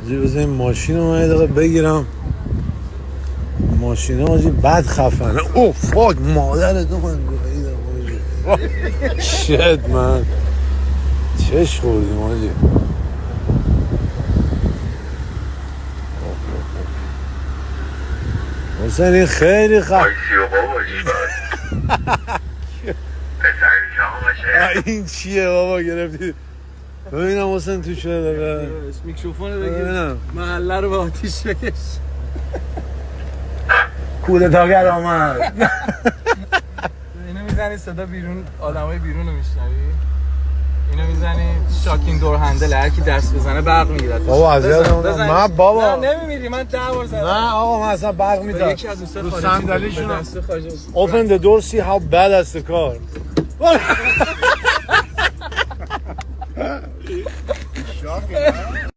آجی بذار این ماشین رو من یه دقیقه بگیرم. ماشین آجی بد خفنه. اوه فاک مادر تو من گوهیدم آجی. شت من چش خوردیم آجی. حسین این خیلی این چیه بابا گرفتی؟ ببینم حسین تو شده داره میکروفون رو بگیر محله رو به آتیش بکش. کودتاگر آمد. اینو میزنی صدا بیرون آدمای بیرون رو میشنوی. اینو میزنی شاکین دور هندل هر کی دست بزنه برق میگیره. بابا اذیتمون من بابا نه نمیمیری من 10 بار زدم. نه آقا من اصلا برق میدم. یکی از دوستان رو صندلیشون دست خارج. Open the door see how bad is the car.